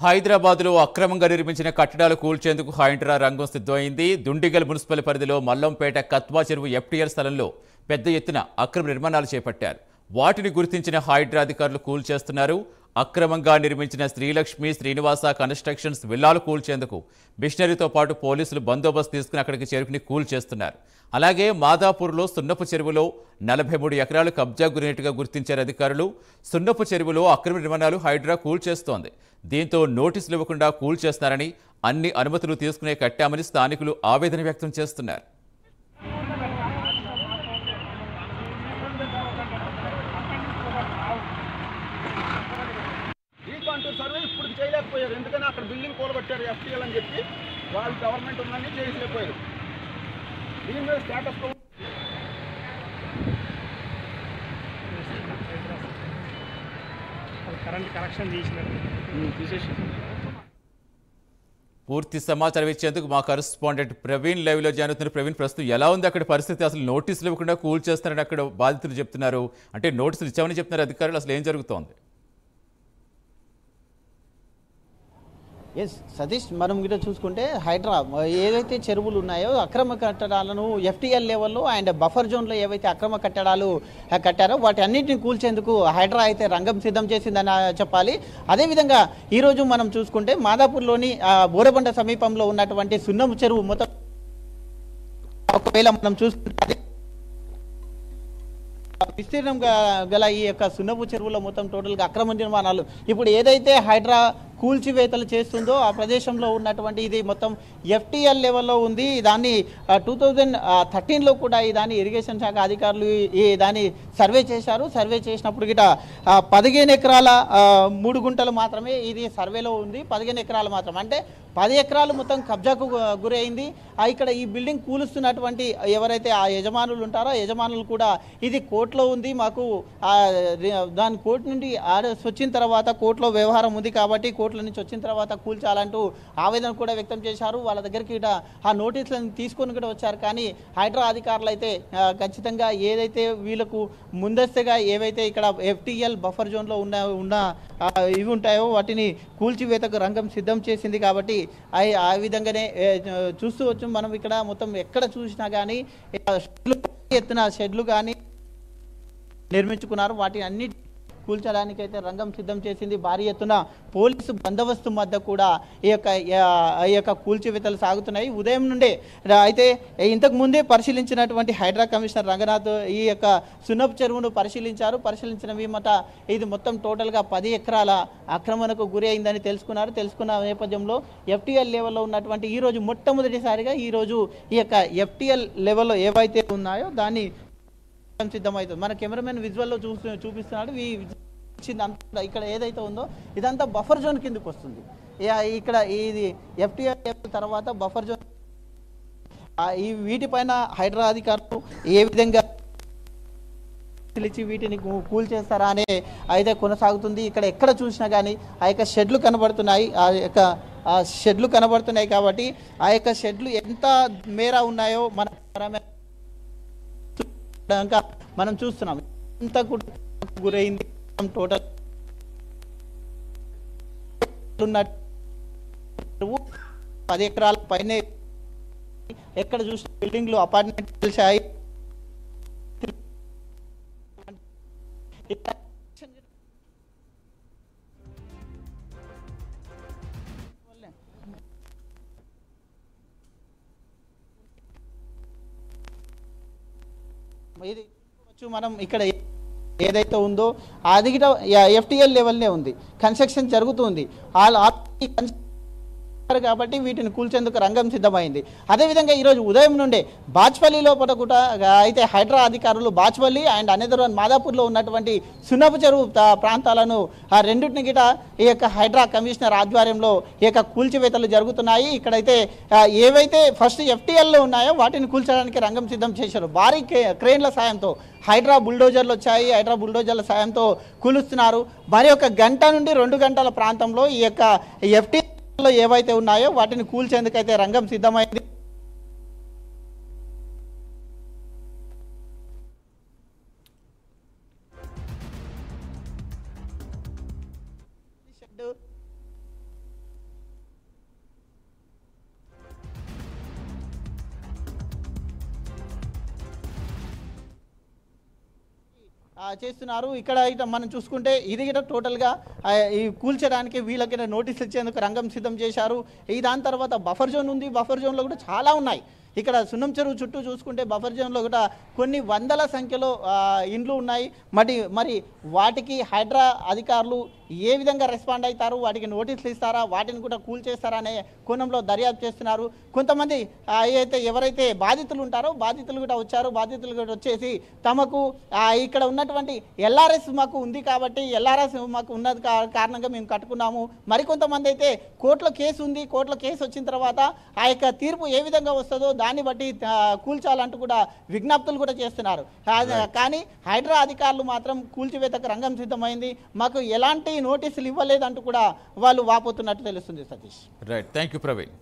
హైదరాబాద్లో అక్రమంగా నిర్మించిన కట్టడాలు కూల్చేందుకు హైడ్రా రంగం సిద్ధమైంది. దుండిగల్ మున్సిపల్ పరిధిలో మల్లంపేట కత్వా చెరువు ఎఫ్టీఎల్ స్థలంలో పెద్ద ఎత్తున అక్రమ నిర్మాణాలు చేపట్టారు. వాటిని గుర్తించిన హైడ్రా అధికారులు కూల్చేస్తున్నారు. అక్రమంగా నిర్మించిన శ్రీలక్ష్మి శ్రీనివాస కన్స్ట్రక్షన్స్ విల్లాలు కూల్చేందుకు మిషనరీతో పాటు పోలీసులు బందోబస్తు తీసుకుని అక్కడికి చేరుకుని కూల్చేస్తున్నారు. అలాగే మాదాపూర్లో సున్నపు చెరువులో 43 ఎకరాలు కబ్జా గురైనట్టుగా గుర్తించారు అధికారులు. సున్నపు చెరువులో అక్రమ నిర్మాణాలు హైడ్రా కూల్చేస్తోంది. దీంతో నోటీసులు ఇవ్వకుండా కూల్చేస్తారని, అన్ని అనుమతులు తీసుకునే కట్టామని స్థానికులు ఆవేదన వ్యక్తం చేస్తున్నారు. సర్వే ఇప్పుడు చేయలేకపోయారు, ఎందుకని అక్కడ బిల్డింగ్ కూలబట్టారు ఎఫ్టీఎల్ అని చెప్పి వాళ్ళు గవర్నమెంట్ ఉందని చేయలేకపోయారు. దీని మీద స్టేటస్ కరెంట్ కనెక్షన్ తీసేసి పూర్తి సమాచారం ఇచ్చేందుకు మా కరెస్పాండెంట్ ప్రవీణ్ లైవ్లో జాయిన్ అవుతున్నారు. ప్రవీణ్, ప్రస్తుతం ఎలా ఉంది అక్కడ పరిస్థితి? అసలు నోటీసులు ఇవ్వకుండా కూల్చేస్తారని అక్కడ బాధితులు చెప్తున్నారు. అంటే నోటీసులు ఇచ్చామని చెప్తున్నారు అధికారులు. అసలు ఏం జరుగుతోంది? ఎస్ సతీష్, మనం గిట్ట చూసుకుంటే హైడ్రా ఏదైతే చెరువులు ఉన్నాయో అక్రమ కట్టడాలను ఎఫ్టీఎల్ లెవెల్లో అండ్ బఫర్ జోన్లో ఏవైతే అక్రమ కట్టడాలు కట్టారో వాటి అన్నింటిని కూల్చేందుకు హైడ్రా అయితే రంగం సిద్ధం చేసిందని చెప్పాలి. అదేవిధంగా ఈరోజు మనం చూసుకుంటే మాదాపూర్లోని బోరబండ సమీపంలో ఉన్నటువంటి సున్నపు చెరువు మొత్తం ఒకవేళ మనం చూసుకుంటే విస్తీర్ణం గల ఈ యొక్క సున్నపు చెరువులో మొత్తం టోటల్గా అక్రమ నిర్మాణాలు ఇప్పుడు ఏదైతే హైడ్రా కూల్చివేతలు చేస్తుందో ఆ ప్రదేశంలో ఉన్నటువంటి ఇది మొత్తం ఎఫ్టీఎల్ లెవెల్లో ఉంది. దాన్ని 2013లో కూడా ఈ దాన్ని ఇరిగేషన్ శాఖ అధికారులు ఈ దాన్ని సర్వే చేశారు. సర్వే చేసినప్పుడు గిట 15 ఎకరాల 3 గుంటలు మాత్రమే ఇది సర్వేలో ఉంది. 15 ఎకరాలు మాత్రం అంటే 10 ఎకరాలు మొత్తం కబ్జాకు గురైంది. ఇక్కడ ఈ బిల్డింగ్ కూలుస్తున్నటువంటి ఎవరైతే ఆ యజమానులు ఉంటారో ఆ యజమానులు కూడా ఇది కోర్టులో ఉంది, మాకు దాని కోర్టు నుండి ఆర్డర్స్ వచ్చిన తర్వాత కోర్టులో వ్యవహారం ఉంది కాబట్టి కోర్టుల నుంచి వచ్చిన తర్వాత కూల్చాలంటూ ఆవేదన కూడా వ్యక్తం చేశారు. వాళ్ళ దగ్గరికి ఆ నోటీసులను తీసుకొని కూడా వచ్చారు. కానీ హైడ్రా అధికారులు అయితే ఖచ్చితంగా ఏదైతే వీళ్ళకు ముందస్తుగా ఏవైతే ఇక్కడ ఎఫ్టీఎల్ బఫర్ జోన్లో ఉన్న ఇవి ఉంటాయో వాటిని కూల్చివేతకు రంగం సిద్ధం చేసింది. కాబట్టి ఆ విధంగానే చూస్తూ వచ్చి మనం ఇక్కడ మొత్తం ఎక్కడ చూసినా కానీ ఎత్తున షెడ్లు కానీ నిర్మించుకున్నారు. వాటి అన్ని కూల్చడానికైతే రంగం సిద్ధం చేసింది. భారీ ఎత్తున పోలీసు బందోబస్తు మధ్య కూడా ఈ యొక్క కూల్చివేతలు సాగుతున్నాయి ఉదయం నుండే. అయితే ఇంతకు ముందే పరిశీలించినటువంటి హైడ్రా కమిషనర్ రంగనాథ్ ఈ యొక్క సున్నపు చెరువును పరిశీలించిన మీమట ఇది మొత్తం టోటల్గా 10 ఎకరాల ఆక్రమణకు గురి అయిందని తెలుసుకున్న నేపథ్యంలో ఎఫ్టీఎల్ లెవెల్లో ఉన్నటువంటి ఈరోజు మొట్టమొదటిసారిగా ఈరోజు ఈ యొక్క ఎఫ్టీఎల్ లెవెల్లో ఏవైతే ఉన్నాయో దాన్ని సిద్ధమవుతుంది. మన కెమెరామెన్ విజువల్లో చూపిస్తున్నాడు. ఇక్కడ ఏదైతే ఉందో ఇదంతా బఫర్ జోన్ కిందకి వస్తుంది. ఇక్కడ ఇది ఎఫ్టీఎల్ తర్వాత బఫర్ జోన్ ఈ వీటిపైన హైడ్రా అధికారులు ఏ విధంగా వీటిని కూల్ చేస్తారా అనే అయితే కొనసాగుతుంది. ఇక్కడ ఎక్కడ చూసినా కానీ ఆ యొక్క షెడ్లు కనబడుతున్నాయి. షెడ్లు కనబడుతున్నాయి కాబట్టి ఆ యొక్క షెడ్లు ఎంత మేర ఉన్నాయో మనం చూస్తున్నాం. ఎంత గురైంది టోటల్ 10 ఎకరాల పైన ఎక్కడ చూసిన బిల్డింగ్లు అపార్ట్మెంట్ కలిసాయి. మనం ఇక్కడ ఏదైతే ఉందో అది ఎఫ్టీఎల్ లెవెల్నే ఉంది, కన్స్ట్రక్షన్ జరుగుతుంది కాబట్టి వీటిని కూల్చేందుకు రంగం సిద్ధమైంది. అదేవిధంగా ఈరోజు ఉదయం నుండే బాచ్పల్లి లోపల కూడా అయితే హైడ్రా అధికారులు బాచ్పల్లి అండ్ అనేదర్ మాదాపూర్లో ఉన్నటువంటి సున్నపు చెరువు ప్రాంతాలను ఆ రెండింటిని గిట ఈ యొక్క హైడ్రా కమిషనర్ ఆధ్వర్యంలో ఈ యొక్క కూల్చివేతలు జరుగుతున్నాయి. ఇక్కడైతే ఏవైతే ఫస్ట్ ఎఫ్టీఎల్లో ఉన్నాయో వాటిని కూల్చడానికి రంగం సిద్ధం చేశారు. భారీ క్రేన్ల సాయంతో హైడ్రా బుల్డోజర్లు వచ్చాయి. హైడ్రా బుల్డోజర్ల సాయంతో కూలుస్తున్నారు. మరి 1 గంట నుండి 2 గంటల ప్రాంతంలో ఈ యొక్క ఎఫ్టీఎల్ ఏవైతే ఉన్నాయో వాటిని కూల్చేందుకైతే రంగం సిద్ధమైంది. చేస్తున్నారు. ఇక్కడ మనం చూసుకుంటే ఇది కూడా టోటల్గా ఈ కూల్చడానికి వీళ్ళకి నోటీసులు ఇచ్చేందుకు రంగం సిద్ధం చేశారు. దాని తర్వాత బఫర్ జోన్ ఉంది. బఫర్ జోన్లో కూడా చాలా ఉన్నాయి. ఇక్కడ సున్నం చెరువు చుట్టూ చూసుకుంటే బఫర్ జోన్లో కూడా కొన్ని వందల సంఖ్యలో ఇండ్లు ఉన్నాయి. మరి వాటికి హైడ్రా అధికారులు ఏ విధంగా రెస్పాండ్ అవుతారు, వాటికి నోటీసులు ఇస్తారా, వాటిని కూడా కూల్చేస్తారా అనే కోణంలో దర్యాప్తు చేస్తున్నారు. కొంతమంది ఎవరైతే బాధితులు ఉంటారో బాధితులు కూడా వచ్చారు. బాధితులు కూడా వచ్చేసి తమకు ఇక్కడ ఉన్నటువంటి ఎల్ఆర్ఎస్ మాకు ఉంది కాబట్టి ఎల్ఆర్ఎస్ మాకు ఉన్నది కారణంగా మేము కట్టుకున్నాము. మరికొంతమంది అయితే కోర్టులో కేసు ఉంది, కోర్టులో కేసు వచ్చిన తర్వాత ఆ యొక్క తీర్పు ఏ విధంగా వస్తుందో దాన్ని బట్టి కూల్చాలంటూ కూడా విజ్ఞప్తులు కూడా చేస్తున్నారు. కానీ హైడ్రా అధికారులు మాత్రం కూల్చివేతకు రంగం సిద్ధమైంది, మాకు ఎలాంటి నోటీసులు ఇవ్వలేదంటూ కూడా వాళ్ళు వాపోతున్నట్టు తెలుస్తుంది. Satish. Right, thank you Praveen.